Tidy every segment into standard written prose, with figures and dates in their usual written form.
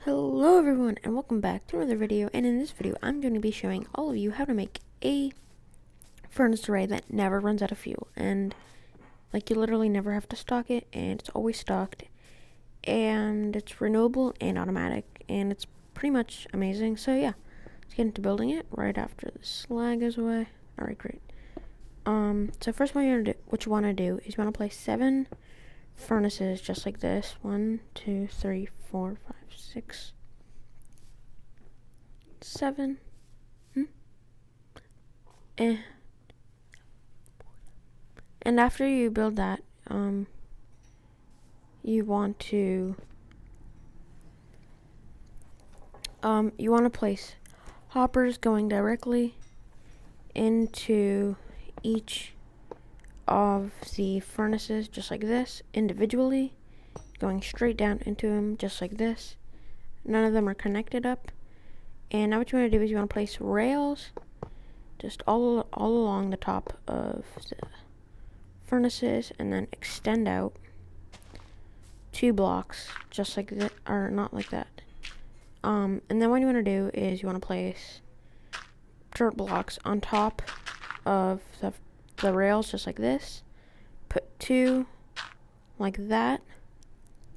Hello everyone and welcome back to another video, and in this video I'm going to be showing all of you how to make a furnace array that never runs out of fuel, and like you literally never have to stock it, and it's always stocked, and it's renewable and automatic, and it's pretty much amazing. So yeah, let's get into building it right after the slag goes away. Alright, great. So first what you want to do is you want to place 7 furnaces just like this. 1, 2, 3, 4, 5, 6, 7. And after you build that, you want to place hoppers going directly into each of the furnaces just like this, individually, going straight down into them just like this. None of them are connected up. And now what you want to do is you want to place rails just all along the top of the furnaces, and then extend out 2 blocks just like that, or not like that. And then what you want to do is you want to place dirt blocks on top of the rails just like this. Put 2 like that.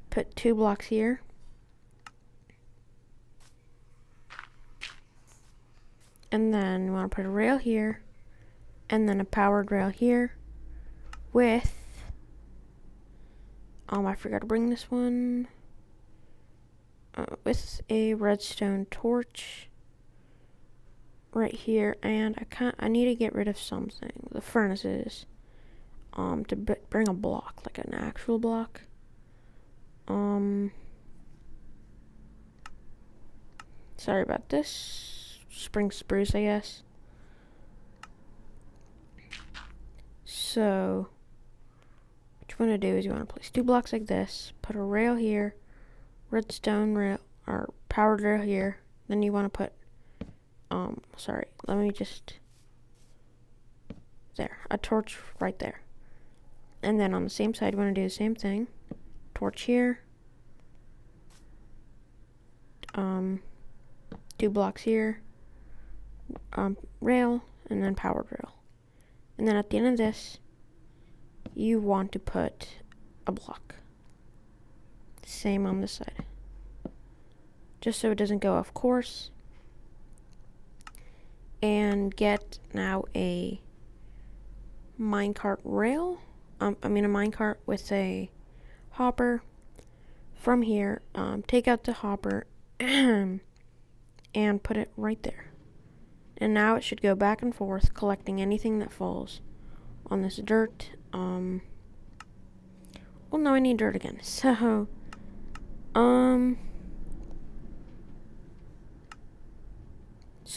Put 2 blocks here. And then you want to put a rail here, and then a powered rail here with, I forgot to bring this one, with a redstone torch right here. And I need to get rid of something, the furnaces, to bring a block, like an actual block. Sorry about this. Spring spruce, I guess. So what you want to do is you want to place 2 blocks like this, put a rail here, redstone rail or powered rail here. Then you want to put a torch right there. And then on the same side you want to do the same thing. Torch here, 2 blocks here, rail, and then powered rail. And then at the end of this, you want to put a block. Same on this side, just so it doesn't go off course. And get now a minecart rail. A minecart with a hopper. From here, take out the hopper and put it right there. And now it should go back and forth, collecting anything that falls on this dirt. Well, no, I need dirt again. So, so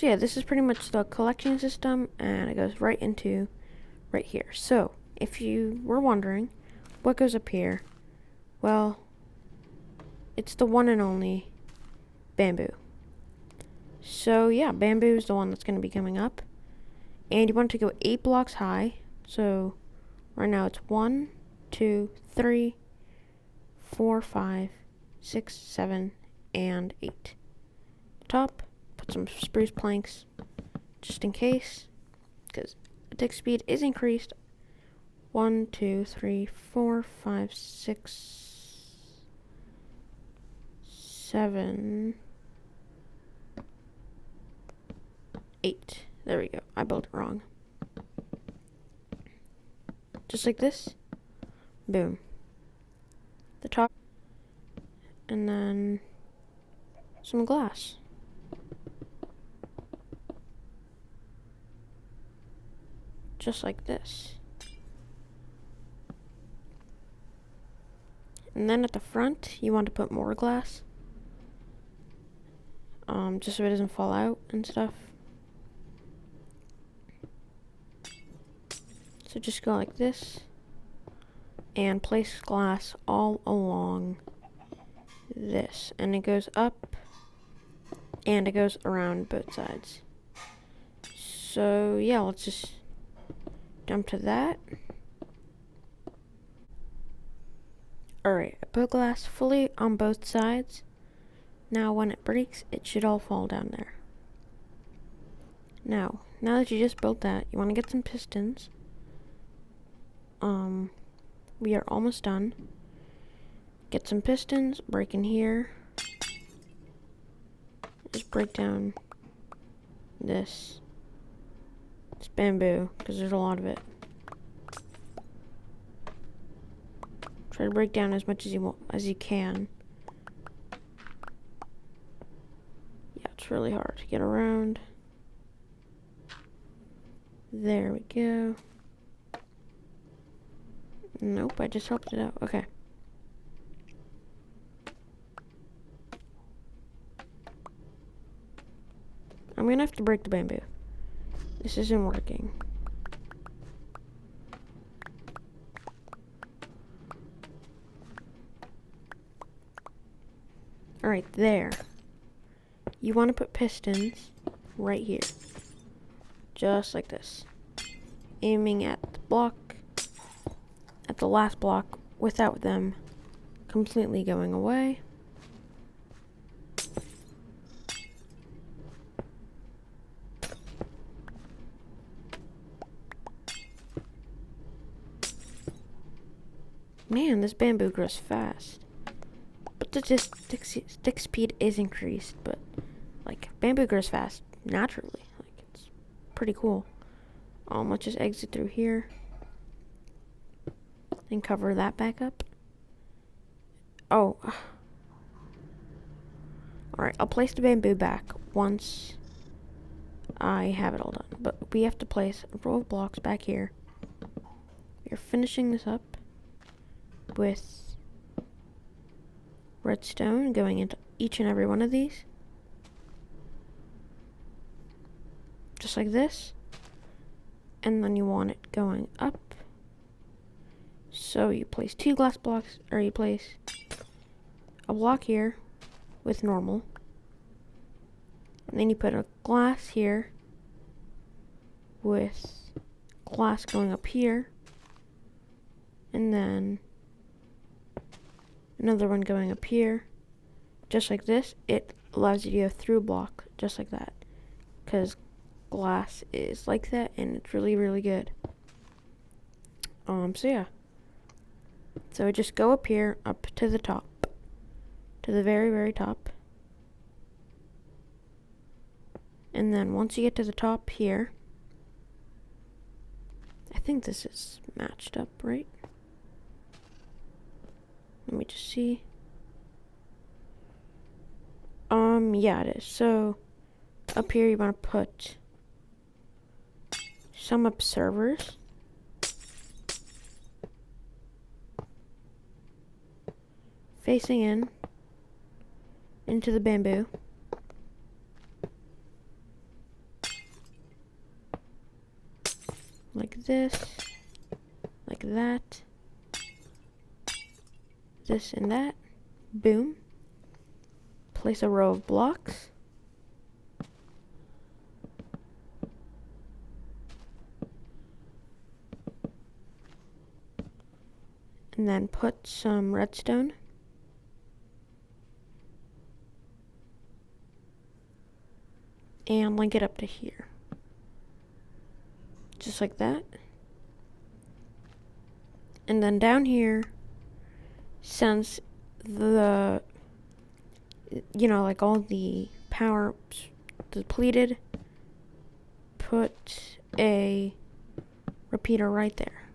yeah, this is pretty much the collection system, and it goes right into right here. So, if you were wondering what goes up here, well, it's the one and only bamboo. So yeah, bamboo is the one that's going to be coming up. And you want to go 8 blocks high. So right now it's 1, 2, 3, 4, 5, 6, 7, and 8. Top, put some spruce planks just in case, because the tick speed is increased. 1, 2, 3, 4, 5, 6, 7, 8. There we go. I built it wrong. Just like this. Boom. The top. And then some glass. Just like this. And then at the front, you want to put more glass. Just so it doesn't fall out and stuff. So just go like this, and place glass all along this, and it goes up, and it goes around both sides. So yeah, let's just jump to that. Alright, I put glass fully on both sides. Now when it breaks, it should all fall down there. Now that you just built that, you want to get some pistons. We are almost done. Get some pistons, break in here. Just break down this bamboo, because there's a lot of it. Try to break down as much as you can. Yeah, it's really hard to get around. There we go. Nope, I just helped it out. Okay. I'm gonna have to break the bamboo. This isn't working. Alright, there. You want to put pistons right here. Just like this. Aiming at the block, at the last block, without them completely going away. Man, this bamboo grows fast. But the stick speed is increased, but like bamboo grows fast naturally. Like it's pretty cool. Let's just exit through here and cover that back up. Oh. Alright, I'll place the bamboo back once I have it all done. But we have to place a row of blocks back here. We're finishing this up with redstone going into each and every one of these. Just like this. And then you want it going up. So you place two glass blocks, or you place a block here with normal. And then you put a glass here with glass going up here. And then another one going up here. Just like this. It allows you to go through a block just like that. Because glass is like that and it's really, really good. So yeah. So just go up here, up to the top. To the very, very top. And then once you get to the top here, I think this is matched up, right? Let me just see. Yeah, it is. So up here you want to put some observers. Facing in into the bamboo. Like this. Like that. This and that. Boom. Place a row of blocks. And then put some redstone. And link it up to here. Just like that. And then down here, since the, like all the power depleted, put a repeater right there.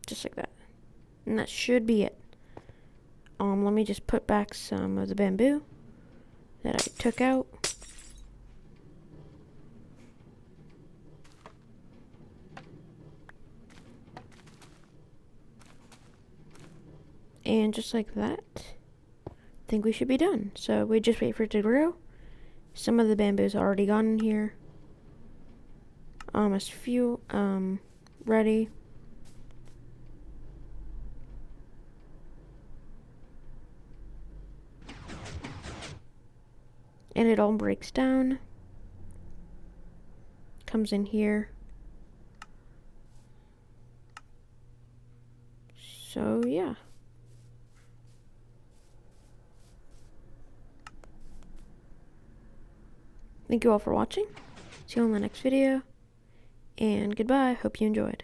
Just like that. And that should be it. Let me just put back some of the bamboo that I took out. And just like that, I think we should be done. So we just wait for it to grow. Some of the bamboo's already gone in here. A few ready. And it all breaks down. Comes in here. So yeah. Thank you all for watching. See you on the next video. And goodbye. Hope you enjoyed.